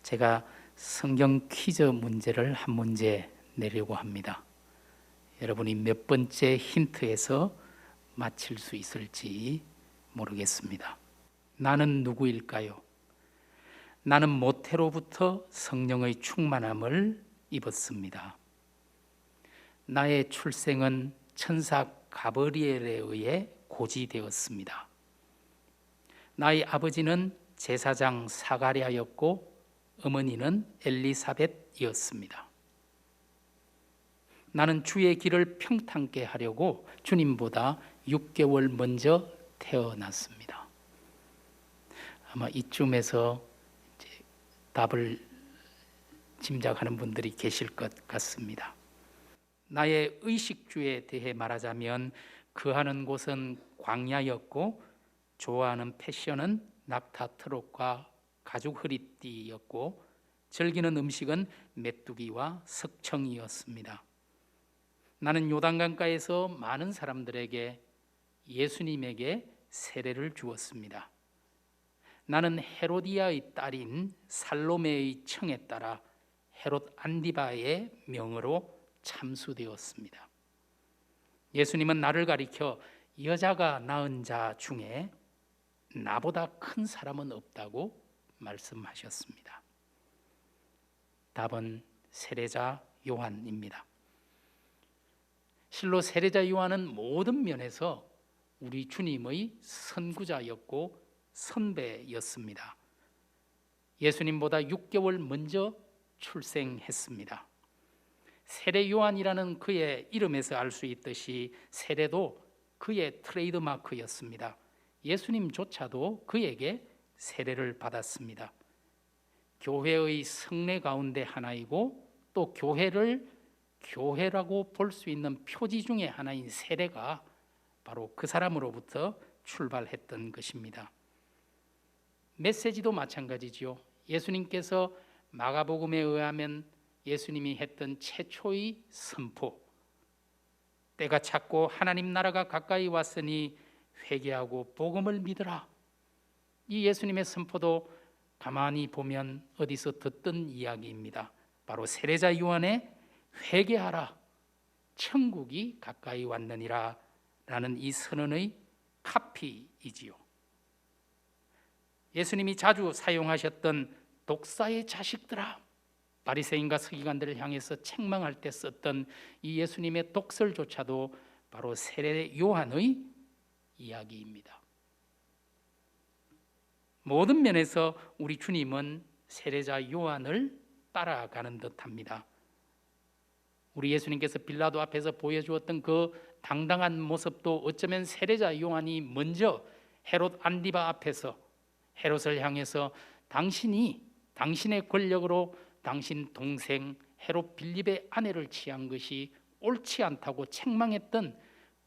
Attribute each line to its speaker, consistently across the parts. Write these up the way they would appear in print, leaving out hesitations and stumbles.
Speaker 1: 제가 성경 퀴즈 문제를 한 문제 내려고 합니다. 여러분이 몇 번째 힌트에서 맞힐 수 있을지 모르겠습니다. 나는 누구일까요? 나는 모태로부터 성령의 충만함을 입었습니다. 나의 출생은 천사 가브리엘에 의해 고지되었습니다. 나의 아버지는 제사장 사가랴였고 어머니는 엘리사벳이었습니다. 나는 주의 길을 평탄케 하려고 주님보다 6개월 먼저 태어났습니다. 아마 이쯤에서 이제 답을 짐작하는 분들이 계실 것 같습니다. 나의 의식주에 대해 말하자면 거하는 곳은 광야였고 좋아하는 패션은 낙타 트롯과 가죽 허리띠였고 즐기는 음식은 메뚜기와 석청이었습니다. 나는 요단강가에서 많은 사람들에게 예수님에게 세례를 주었습니다. 나는 헤로디아의 딸인 살로메의 청에 따라 헤롯 안디바의 명으로 참수되었습니다. 예수님은 나를 가리켜 여자가 낳은 자 중에 나보다 큰 사람은 없다고 말씀하셨습니다. 답은 세례자 요한입니다. 실로 세례자 요한은 모든 면에서 우리 주님의 선구자였고 선배였습니다. 예수님보다 6개월 먼저 출생했습니다. 세례 요한이라는 그의 이름에서 알 수 있듯이 세례도 그의 트레이드 마크였습니다. 예수님조차도 그에게 세례를 받았습니다. 교회의 성례 가운데 하나이고 또 교회라고 볼 수 있는 표지 중에 하나인 세례가 바로 그 사람으로부터 출발했던 것입니다. 메시지도 마찬가지지요. 예수님께서 마가복음에 의하면 예수님이 했던 최초의 선포, 때가 찼고 하나님 나라가 가까이 왔으니 회개하고 복음을 믿으라. 이 예수님의 선포도 가만히 보면 어디서 듣던 이야기입니다. 바로 세례자 요한의 회개하라, 천국이 가까이 왔느니라 라는 이 선언의 카피이지요. 예수님이 자주 사용하셨던 독사의 자식들아, 바리새인과 서기관들을 향해서 책망할 때 썼던 이 예수님의 독설조차도 바로 세례 요한의 이야기입니다. 모든 면에서 우리 주님은 세례자 요한을 따라가는 듯합니다. 우리 예수님께서 빌라도 앞에서 보여주었던 그 당당한 모습도 어쩌면 세례자 요한이 먼저 헤롯 안디바 앞에서 헤롯을 향해서 당신의 권력으로 당신 동생 헤롯 빌립의 아내를 취한 것이 옳지 않다고 책망했던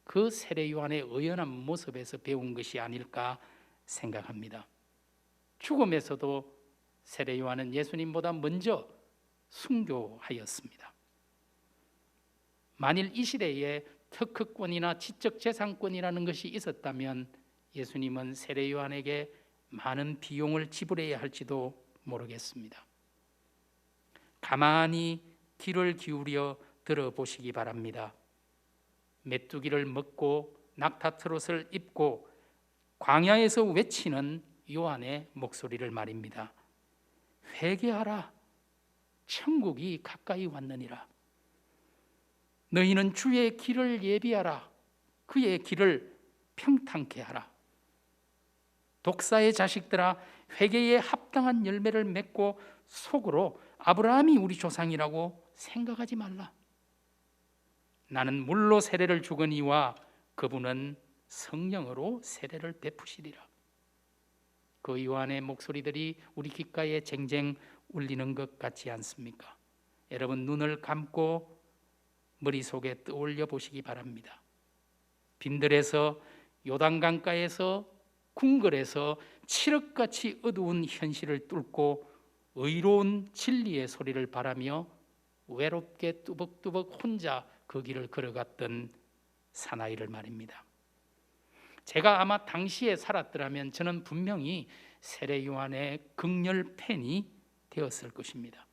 Speaker 1: 그 세례 요한의 의연한 모습에서 배운 것이 아닐까 생각합니다. 죽음에서도 세례 요한은 예수님보다 먼저 순교하였습니다. 만일 이 시대에 특허권이나 지적재산권이라는 것이 있었다면 예수님은 세례 요한에게 많은 비용을 지불해야 할지도 모르겠습니다. 가만히 귀를 기울여 들어보시기 바랍니다. 메뚜기를 먹고 낙타 트롯을 입고 광야에서 외치는 요한의 목소리를 말입니다. 회개하라, 천국이 가까이 왔느니라. 너희는 주의 길을 예비하라, 그의 길을 평탄케 하라. 독사의 자식들아, 회개에 합당한 열매를 맺고 속으로 아브라함이 우리 조상이라고 생각하지 말라. 나는 물로 세례를 주거니와 그분은 성령으로 세례를 베푸시리라. 그 요한의 목소리들이 우리 귓가에 쟁쟁 울리는 것 같지 않습니까? 여러분 눈을 감고 머릿속에 떠올려 보시기 바랍니다. 빈들에서 요단강가에서 궁궐에서 칠흑같이 어두운 현실을 뚫고 의로운 진리의 소리를 바라며 외롭게 뚜벅뚜벅 혼자 그 길을 걸어갔던 사나이를 말입니다. 제가 아마 당시에 살았더라면 저는 분명히 세례 요한의 극렬 팬이 되었을 것입니다.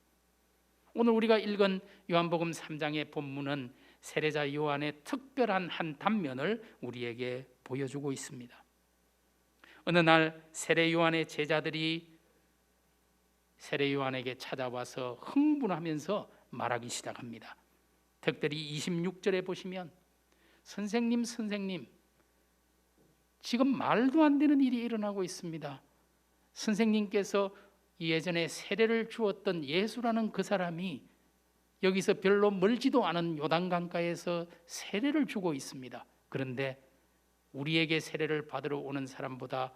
Speaker 1: 오늘 우리가 읽은 요한복음 3장의 본문은 세례자 요한의 특별한 한 단면을 우리에게 보여주고 있습니다. 어느 날 세례 요한의 제자들이 세례 요한에게 찾아와서 흥분하면서 말하기 시작합니다. 특별히 26절에 보시면 선생님 지금 말도 안 되는 일이 일어나고 있습니다. 선생님께서 예전에 세례를 주었던 예수라는 그 사람이 여기서 별로 멀지도 않은 요단강가에서 세례를 주고 있습니다. 그런데 우리에게 세례를 받으러 오는 사람보다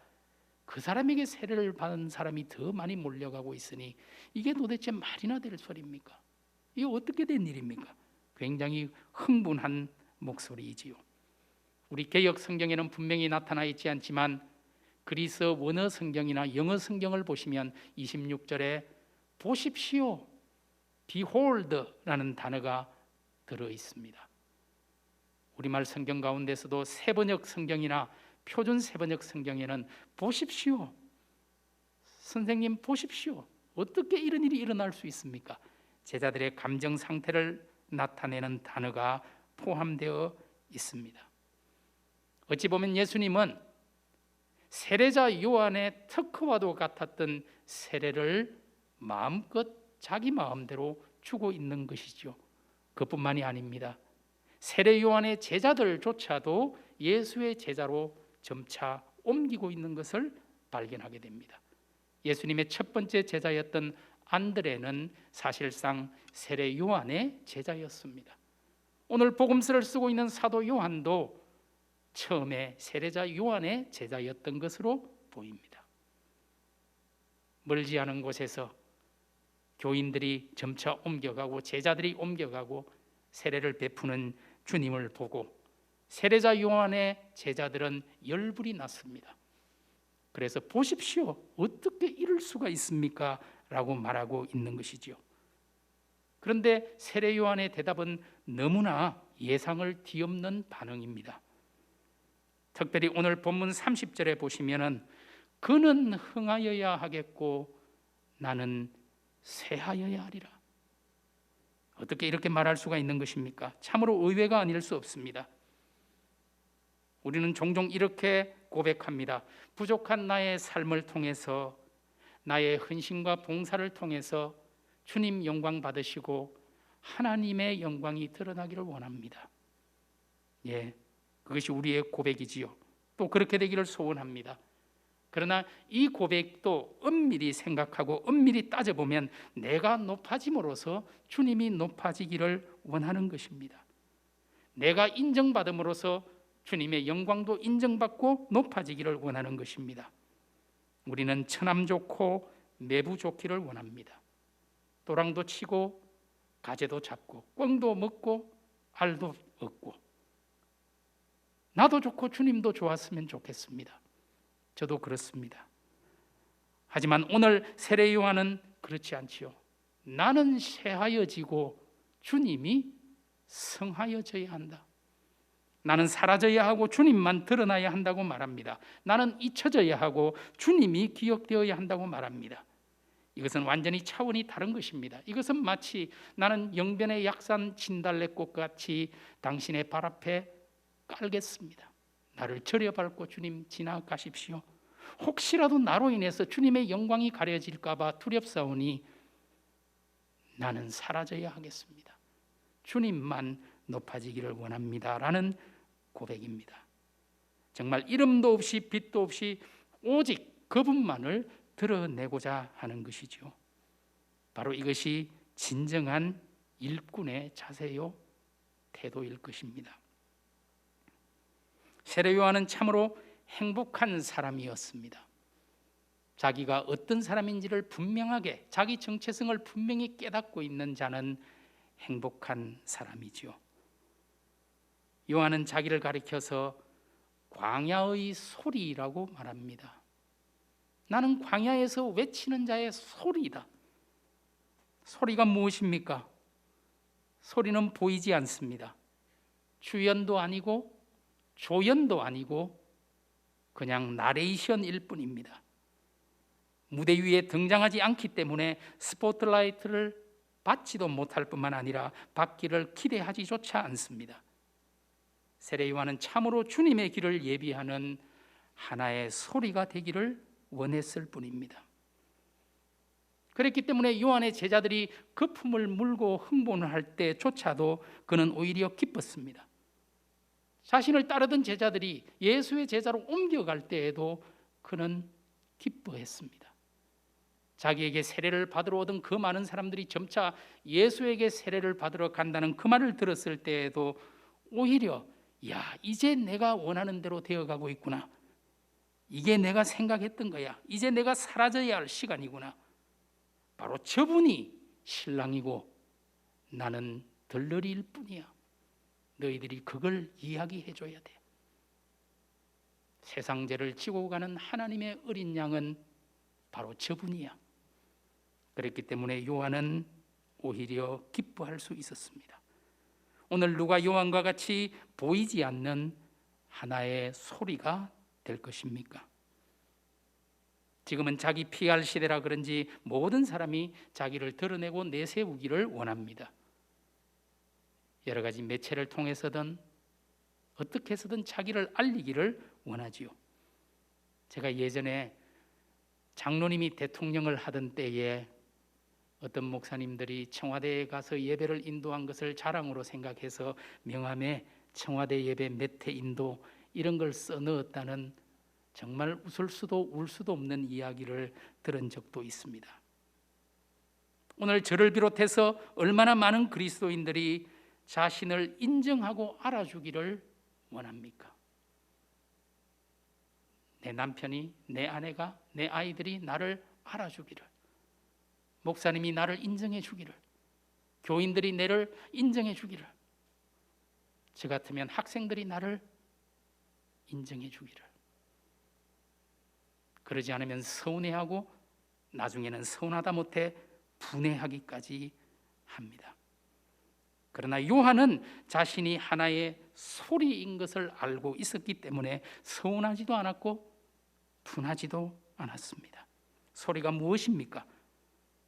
Speaker 1: 그 사람에게 세례를 받은 사람이 더 많이 몰려가고 있으니 이게 도대체 말이나 될 소리입니까? 이게 어떻게 된 일입니까? 굉장히 흥분한 목소리이지요. 우리 개역 성경에는 분명히 나타나 있지 않지만 그리스 원어 성경이나 영어 성경을 보시면 26절에 보십시오, behold라는 단어가 들어 있습니다. 우리말 성경 가운데서도 세번역 성경이나 표준 세번역 성경에는 보십시오, 선생님 보십시오, 어떻게 이런 일이 일어날 수 있습니까? 제자들의 감정 상태를 나타내는 단어가 포함되어 있습니다. 어찌 보면 예수님은 세례자 요한의 특허와도 같았던 세례를 마음껏 자기 마음대로 주고 있는 것이죠. 그뿐만이 아닙니다. 세례 요한의 제자들조차도 예수의 제자로 점차 옮기고 있는 것을 발견하게 됩니다. 예수님의 첫 번째 제자였던 안드레는 사실상 세례 요한의 제자였습니다. 오늘 복음서를 쓰고 있는 사도 요한도 처음에 세례자 요한의 제자였던 것으로 보입니다. 멀지 않은 곳에서 교인들이 점차 옮겨가고 제자들이 옮겨가고 세례를 베푸는 주님을 보고 세례자 요한의 제자들은 열불이 났습니다. 그래서 보십시오, 어떻게 이럴 수가 있습니까? 라고 말하고 있는 것이죠. 그런데 세례 요한의 대답은 너무나 예상을 뒤엎는 반응입니다. 특별히 오늘 본문 30절에 보시면은 그는 흥하여야 하겠고 나는 쇠하여야 하리라. 어떻게 이렇게 말할 수가 있는 것입니까? 참으로 의외가 아닐 수 없습니다. 우리는 종종 이렇게 고백합니다. 부족한 나의 삶을 통해서, 나의 헌신과 봉사를 통해서 주님 영광 받으시고 하나님의 영광이 드러나기를 원합니다. 예, 그것이 우리의 고백이지요. 또 그렇게 되기를 소원합니다. 그러나 이 고백도 엄밀히 생각하고 엄밀히 따져보면 내가 높아짐으로써 주님이 높아지기를 원하는 것입니다. 내가 인정받음으로써 주님의 영광도 인정받고 높아지기를 원하는 것입니다. 우리는 처남 좋고 매부 좋기를 원합니다. 또랑도 치고 가재도 잡고 꿩도 먹고 알도 얻고 나도 좋고 주님도 좋았으면 좋겠습니다. 저도 그렇습니다. 하지만 오늘 세례 요한은 그렇지 않지요. 나는 쇠하여지고 주님이 성하여져야 한다. 나는 사라져야 하고 주님만 드러나야 한다고 말합니다. 나는 잊혀져야 하고 주님이 기억되어야 한다고 말합니다. 이것은 완전히 차원이 다른 것입니다. 이것은 마치 나는 영변의 약산 진달래꽃 같이 당신의 발 앞에 깔겠습니다. 나를 절여밟고 주님 지나가십시오. 혹시라도 나로 인해서 주님의 영광이 가려질까 봐 두렵사오니 나는 사라져야 하겠습니다. 주님만 높아지기를 원합니다. 라는 고백입니다. 정말 이름도 없이 빛도 없이 오직 그분만을 드러내고자 하는 것이죠. 바로 이것이 진정한 일꾼의 자세요 태도일 것입니다. 세례 요한은 참으로 행복한 사람이었습니다. 자기가 어떤 사람인지를 분명하게, 자기 정체성을 분명히 깨닫고 있는 자는 행복한 사람이지요. 요한은 자기를 가리켜서 광야의 소리라고 말합니다. 나는 광야에서 외치는 자의 소리다. 소리가 무엇입니까? 소리는 보이지 않습니다. 주연도 아니고 조연도 아니고 그냥 나레이션일 뿐입니다. 무대 위에 등장하지 않기 때문에 스포트라이트를 받지도 못할 뿐만 아니라 받기를 기대하지조차 않습니다. 세례 요한은 참으로 주님의 길을 예비하는 하나의 소리가 되기를 원했을 뿐입니다. 그랬기 때문에 요한의 제자들이 거품을 물고 흥분할 때조차도 그는 오히려 기뻤습니다. 자신을 따르던 제자들이 예수의 제자로 옮겨갈 때에도 그는 기뻐했습니다. 자기에게 세례를 받으러 오던 그 많은 사람들이 점차 예수에게 세례를 받으러 간다는 그 말을 들었을 때에도 오히려 이제 내가 원하는 대로 되어가고 있구나. 이게 내가 생각했던 거야. 이제 내가 사라져야 할 시간이구나. 바로 저분이 신랑이고 나는 들러리일 뿐이야. 너희들이 그걸 이야기해 줘야 돼. 세상 죄를 지고 가는 하나님의 어린 양은 바로 저분이야. 그랬기 때문에 요한은 오히려 기뻐할 수 있었습니다. 오늘 누가 요한과 같이 보이지 않는 하나의 소리가 될 것입니까? 지금은 자기 PR 시대라 그런지 모든 사람이 자기를 드러내고 내세우기를 원합니다. 여러 가지 매체를 통해서든 어떻게 해서든 자기를 알리기를 원하지요. 제가 예전에 장로님이 대통령을 하던 때에 어떤 목사님들이 청와대에 가서 예배를 인도한 것을 자랑으로 생각해서 명함에 청와대 예배 몇 회 인도 이런 걸 써넣었다는 정말 웃을 수도 울 수도 없는 이야기를 들은 적도 있습니다. 오늘 저를 비롯해서 얼마나 많은 그리스도인들이 자신을 인정하고 알아주기를 원합니까? 내 남편이, 내 아내가, 내 아이들이 나를 알아주기를, 목사님이 나를 인정해 주기를, 교인들이 나를 인정해 주기를, 저 같으면 학생들이 나를 인정해 주기를. 그러지 않으면 서운해하고 나중에는 서운하다 못해 분해하기까지 합니다. 그러나 요한은 자신이 하나의 소리인 것을 알고 있었기 때문에 서운하지도 않았고 분하지도 않았습니다. 소리가 무엇입니까?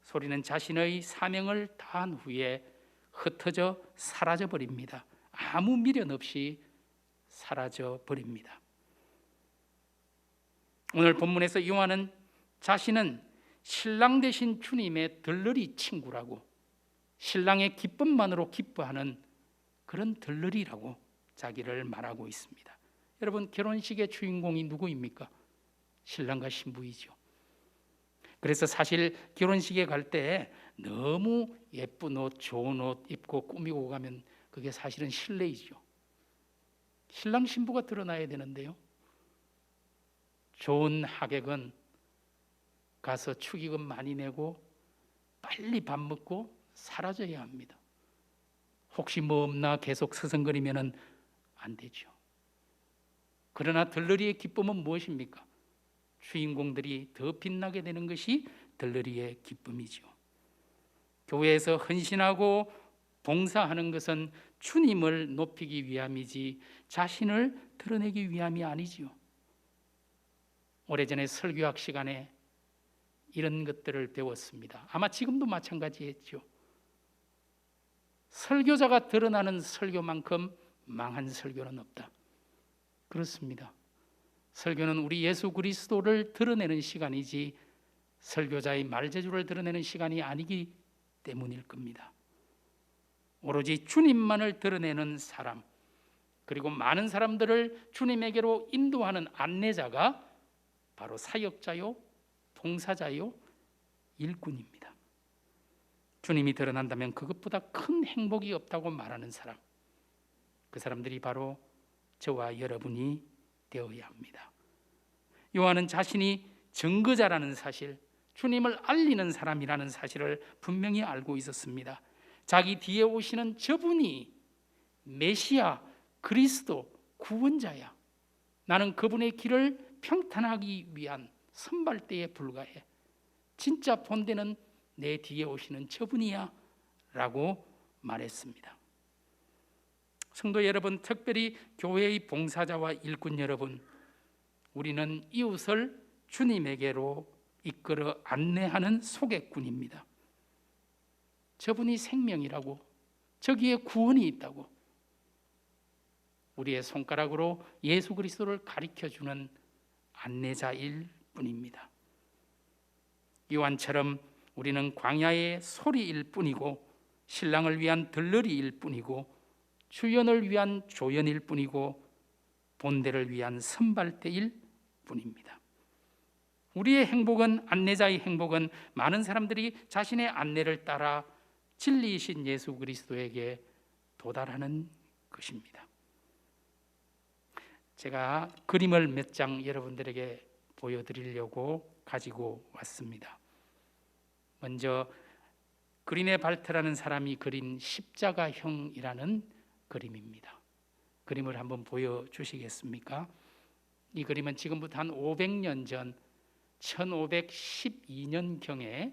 Speaker 1: 소리는 자신의 사명을 다한 후에 흩어져 사라져 버립니다. 아무 미련 없이 사라져 버립니다. 오늘 본문에서 요한은 자신은 신랑 되신 주님의 들러리 친구라고, 신랑의 기쁨만으로 기뻐하는 그런 들러리라고 자기를 말하고 있습니다. 여러분, 결혼식의 주인공이 누구입니까? 신랑과 신부이죠. 그래서 사실 결혼식에 갈 때 너무 예쁜 옷, 좋은 옷 입고 꾸미고 가면 그게 사실은 실례이죠. 신랑 신부가 드러나야 되는데요, 좋은 하객은 가서 축의금 많이 내고 빨리 밥 먹고 사라져야 합니다. 혹시 뭐 없나 계속 서성거리면 안 되죠. 그러나 들러리의 기쁨은 무엇입니까? 주인공들이 더 빛나게 되는 것이 들러리의 기쁨이죠. 교회에서 헌신하고 봉사하는 것은 주님을 높이기 위함이지 자신을 드러내기 위함이 아니지요. 오래전에 설교학 시간에 이런 것들을 배웠습니다. 아마 지금도 마찬가지겠죠. 설교자가 드러나는 설교만큼 망한 설교는 없다. 그렇습니다. 설교는 우리 예수 그리스도를 드러내는 시간이지 설교자의 말재주를 드러내는 시간이 아니기 때문일 겁니다. 오로지 주님만을 드러내는 사람, 그리고 많은 사람들을 주님에게로 인도하는 안내자가 바로 사역자요, 봉사자요, 일꾼입니다. 주님이 드러난다면 그것보다 큰 행복이 없다고 말하는 사람, 그 사람들이 바로 저와 여러분이 되어야 합니다. 요한은 자신이 증거자라는 사실, 주님을 알리는 사람이라는 사실을 분명히 알고 있었습니다. 자기 뒤에 오시는 저분이 메시아, 그리스도, 구원자야. 나는 그분의 길을 평탄하기 위한 선발대에 불과해. 진짜 본대는 내 뒤에 오시는 저분이야 라고 말했습니다. 성도 여러분, 특별히 교회의 봉사자와 일꾼 여러분, 우리는 이웃을 주님에게로 이끌어 안내하는 소객꾼입니다. 저분이 생명이라고, 저기에 구원이 있다고, 우리의 손가락으로 예수 그리스도를 가리켜주는 안내자일 뿐입니다. 요한처럼 우리는 광야의 소리일 뿐이고, 신랑을 위한 들러리일 뿐이고, 주연을 위한 조연일 뿐이고, 본대를 위한 선발대일 뿐입니다. 우리의 행복은, 안내자의 행복은 많은 사람들이 자신의 안내를 따라 진리이신 예수 그리스도에게 도달하는 것입니다. 제가 그림을 몇 장 여러분들에게 보여드리려고 가지고 왔습니다. 먼저 그린에 발트라는 사람이 그린 십자가형이라는 그림입니다. 그림을 한번 보여주시겠습니까? 이 그림은 지금부터 한 500년 전 1512년경에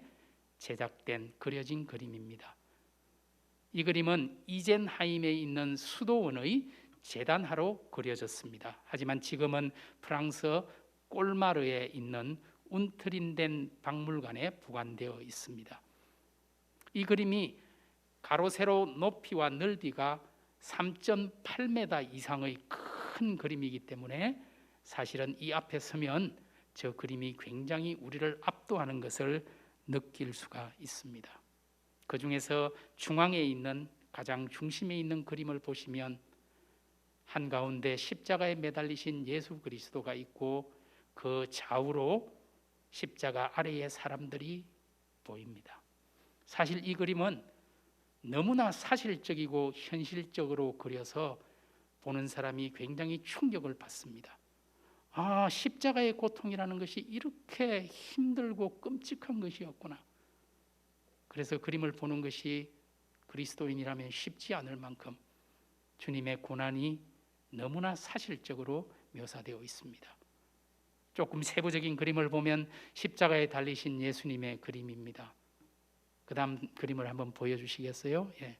Speaker 1: 제작된, 그려진 그림입니다. 이 그림은 이젠하임에 있는 수도원의 재단하로 그려졌습니다. 하지만 지금은 프랑스 꼴마르에 있는 운트린덴 박물관에 보관되어 있습니다. 이 그림이 가로 세로 높이와 넓이가 3.8m 이상의 큰 그림이기 때문에 사실은 이 앞에 서면 저 그림이 굉장히 우리를 압도하는 것을 느낄 수가 있습니다. 그 중에서 중앙에 있는, 가장 중심에 있는 그림을 보시면 한가운데 십자가에 매달리신 예수 그리스도가 있고, 그 좌우로 십자가 아래에 사람들이 보입니다. 사실 이 그림은 너무나 사실적이고 현실적으로 그려서 보는 사람이 굉장히 충격을 받습니다. 아, 십자가의 고통이라는 것이 이렇게 힘들고 끔찍한 것이었구나. 그래서 그림을 보는 것이 그리스도인이라면 쉽지 않을 만큼 주님의 고난이 너무나 사실적으로 묘사되어 있습니다. 조금 세부적인 그림을 보면 십자가에 달리신 예수님의 그림입니다. 그 다음 그림을 한번 보여주시겠어요? 예.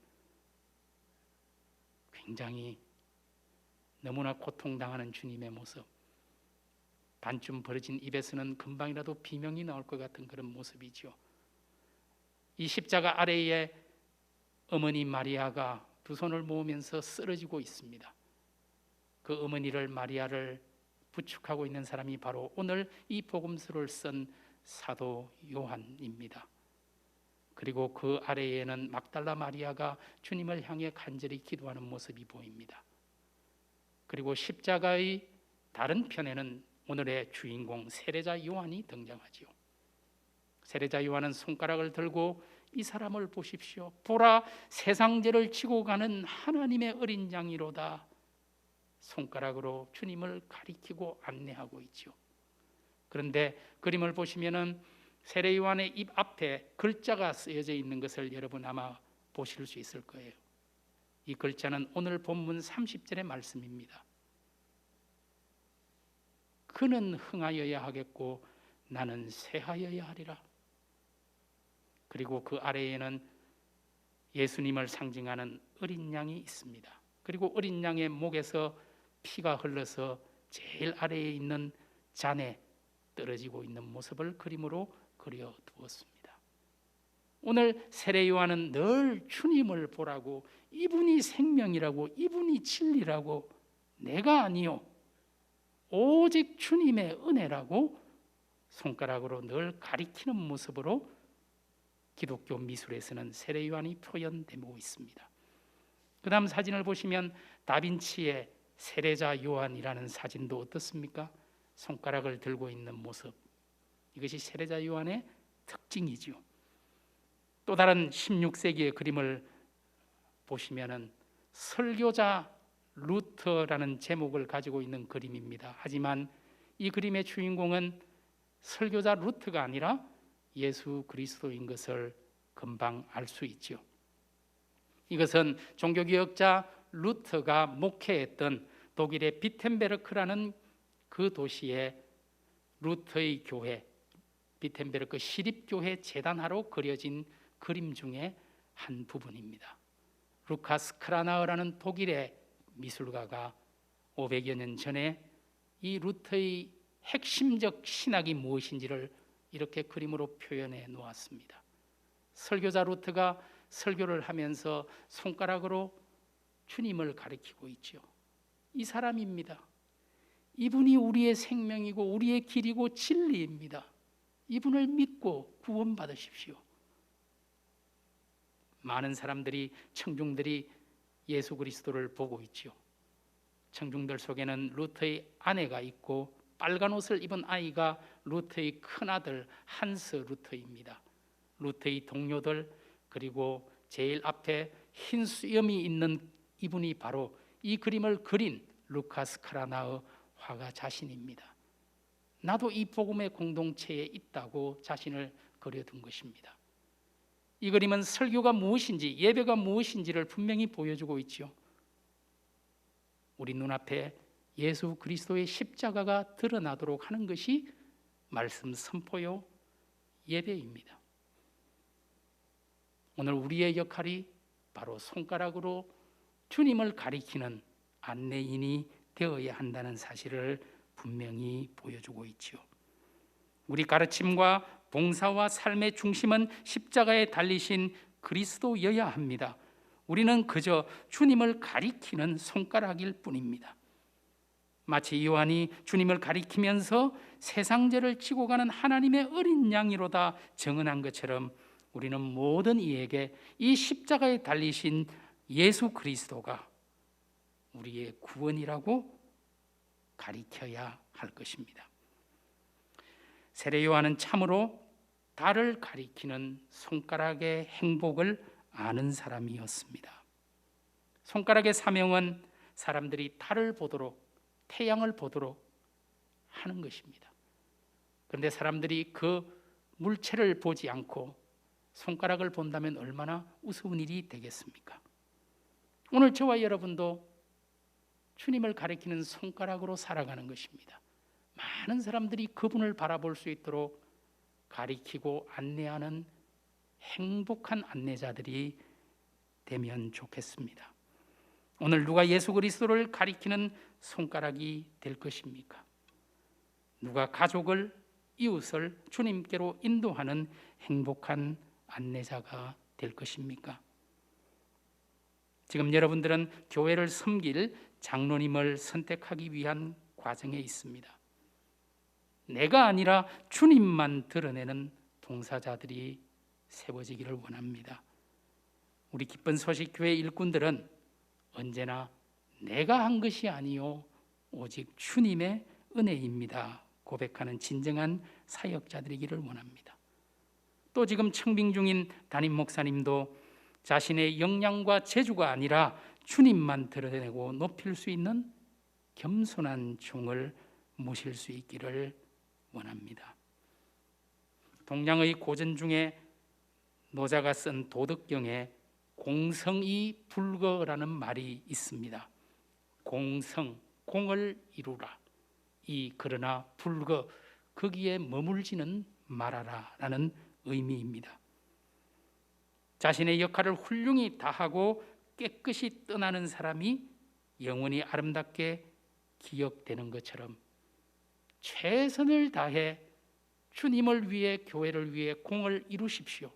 Speaker 1: 굉장히 너무나 고통당하는 주님의 모습, 반쯤 벌어진 입에서는 금방이라도 비명이 나올 것 같은 그런 모습이죠. 이 십자가 아래에 어머니 마리아가 두 손을 모으면서 쓰러지고 있습니다. 그 어머니를, 마리아를 부축하고 있는 사람이 바로 오늘 이 복음서를 쓴 사도 요한입니다. 그리고 그 아래에는 막달라 마리아가 주님을 향해 간절히 기도하는 모습이 보입니다. 그리고 십자가의 다른 편에는 오늘의 주인공 세례자 요한이 등장하지요. 세례자 요한은 손가락을 들고 이 사람을 보십시오. 보라, 세상 죄를 지고 가는 하나님의 어린 양이로다. 손가락으로 주님을 가리키고 안내하고 있죠. 그런데 그림을 보시면은 세례 요한의 입 앞에 글자가 쓰여져 있는 것을 여러분 아마 보실 수 있을 거예요. 이 글자는 오늘 본문 30절의 말씀입니다. 그는 흥하여야 하겠고 나는 쇠하여야 하리라. 그리고 그 아래에는 예수님을 상징하는 어린 양이 있습니다. 그리고 어린 양의 목에서 피가 흘러서 제일 아래에 있는 잔에 떨어지고 있는 모습을 그림으로 그려두었습니다. 오늘 세례 요한은 늘 주님을 보라고, 이분이 생명이라고, 이분이 진리라고, 내가 아니요 오직 주님의 은혜라고 손가락으로 늘 가리키는 모습으로 기독교 미술에서는 세례 요한이 표현되고 있습니다. 그 다음 사진을 보시면 다빈치의 세례자 요한이라는 사진도 어떻습니까? 손가락을 들고 있는 모습, 이것이 세례자 요한의 특징이죠. 또 다른 16세기의 그림을 보시면은 설교자 루터라는 제목을 가지고 있는 그림입니다. 하지만 이 그림의 주인공은 설교자 루터가 아니라 예수 그리스도인 것을 금방 알 수 있죠. 이것은 종교개혁자 루터가 목회했던 독일의 비텐베르크라는 그 도시의 루터의 교회, 비텐베르크 시립교회 재단하로 그려진 그림 중에 한 부분입니다. 루카스 크라나우라는 독일의 미술가가 500여 년 전에 이 루터의 핵심적 신학이 무엇인지를 이렇게 그림으로 표현해 놓았습니다. 설교자 루트가 설교를 하면서 손가락으로 주님을 가리키고 있죠. 이 사람입니다. 이분이 우리의 생명이고 우리의 길이고 진리입니다. 이분을 믿고 구원받으십시오. 많은 사람들이, 청중들이 예수 그리스도를 보고 있죠. 청중들 속에는 루터의 아내가 있고 빨간 옷을 입은 아이가 루터의 큰아들 한스 루터입니다. 루터의 동료들, 그리고 제일 앞에 흰 수염이 있는 이분이 바로 이 그림을 그린 루카스 크라나의 화가 자신입니다. 나도 이 복음의 공동체에 있다고 자신을 그려둔 것입니다. 이 그림은 설교가 무엇인지, 예배가 무엇인지를 분명히 보여주고 있죠. 우리 눈앞에 예수 그리스도의 십자가가 드러나도록 하는 것이 말씀 선포요 예배입니다. 오늘 우리의 역할이 바로 손가락으로 주님을 가리키는 안내인이 되어야 한다는 사실을 분명히 보여주고 있지요. 우리 가르침과 봉사와 삶의 중심은 십자가에 달리신 그리스도여야 합니다. 우리는 그저 주님을 가리키는 손가락일 뿐입니다. 마치 요한이 주님을 가리키면서 세상죄를 지고 가는 하나님의 어린 양이로다 증언한 것처럼 우리는 모든 이에게 이 십자가에 달리신 예수 그리스도가 우리의 구원이라고 가리켜야 할 것입니다. 세례 요한은 참으로 달을 가리키는 손가락의 행복을 아는 사람이었습니다. 손가락의 사명은 사람들이 달을 보도록, 태양을 보도록 하는 것입니다. 그런데 사람들이 그 물체를 보지 않고 손가락을 본다면 얼마나 우스운 일이 되겠습니까? 오늘 저와 여러분도 주님을 가리키는 손가락으로 살아가는 것입니다. 많은 사람들이 그분을 바라볼 수 있도록 가리키고 안내하는 행복한 안내자들이 되면 좋겠습니다. 오늘 누가 예수 그리스도를 가리키는 손가락이 될 것입니까? 누가 가족을, 이웃을 주님께로 인도하는 행복한 안내자가 될 것입니까? 지금 여러분들은 교회를 섬길 장로님을 선택하기 위한 과정에 있습니다. 내가 아니라 주님만 드러내는 봉사자들이 세워지기를 원합니다. 우리 기쁜 소식 교회 일꾼들은 언제나 내가 한 것이 아니요 오직 주님의 은혜입니다 고백하는 진정한 사역자들이기를 원합니다. 또 지금 청빙 중인 담임 목사님도 자신의 역량과 재주가 아니라 주님만 드러내고 높일 수 있는 겸손한 종을 모실 수 있기를 원합니다. 동양의 고전 중에 노자가 쓴 도덕경에 공성이 불거라는 말이 있습니다. 공성, 공을 이루라. 이 그러나 불거, 거기에 머물지는 말아라 라는 의미입니다. 자신의 역할을 훌륭히 다하고 깨끗이 떠나는 사람이 영원히 아름답게 기억되는 것처럼 최선을 다해 주님을 위해, 교회를 위해 공을 이루십시오.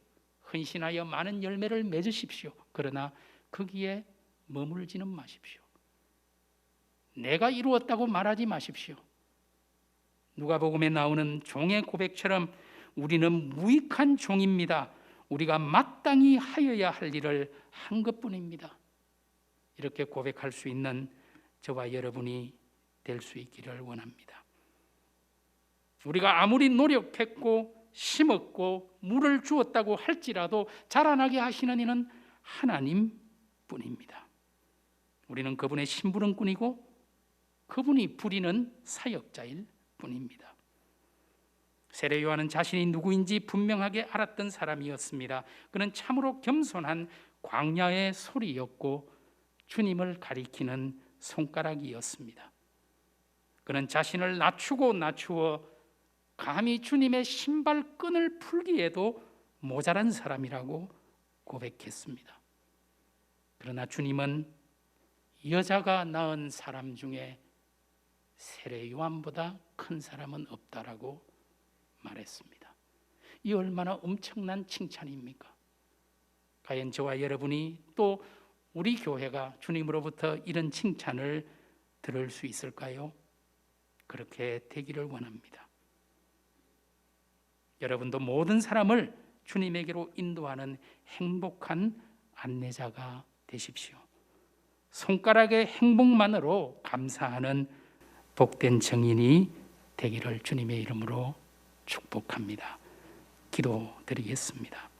Speaker 1: 헌신하여 많은 열매를 맺으십시오. 그러나 거기에 머물지는 마십시오. 내가 이루었다고 말하지 마십시오. 누가복음에 나오는 종의 고백처럼 우리는 무익한 종입니다. 우리가 마땅히 하여야 할 일을 한 것뿐입니다. 이렇게 고백할 수 있는 저와 여러분이 될 수 있기를 원합니다. 우리가 아무리 노력했고 심었고 물을 주었다고 할지라도 자라나게 하시는 이는 하나님뿐입니다. 우리는 그분의 심부름꾼이고 그분이 부리는 사역자일 뿐입니다. 세례 요한은 자신이 누구인지 분명하게 알았던 사람이었습니다. 그는 참으로 겸손한 광야의 소리였고 주님을 가리키는 손가락이었습니다. 그는 자신을 낮추고 낮추어 감히 주님의 신발끈을 풀기에도 모자란 사람이라고 고백했습니다. 그러나 주님은 여자가 낳은 사람 중에 세례 요한보다 큰 사람은 없다라고 말했습니다. 이 얼마나 엄청난 칭찬입니까? 과연 저와 여러분이 또 우리 교회가 주님으로부터 이런 칭찬을 들을 수 있을까요? 그렇게 되기를 원합니다. 여러분도 모든 사람을 주님에게로 인도하는 행복한 안내자가 되십시오. 손가락의 행복만으로 감사하는 복된 증인이 되기를 주님의 이름으로 축복합니다. 기도드리겠습니다.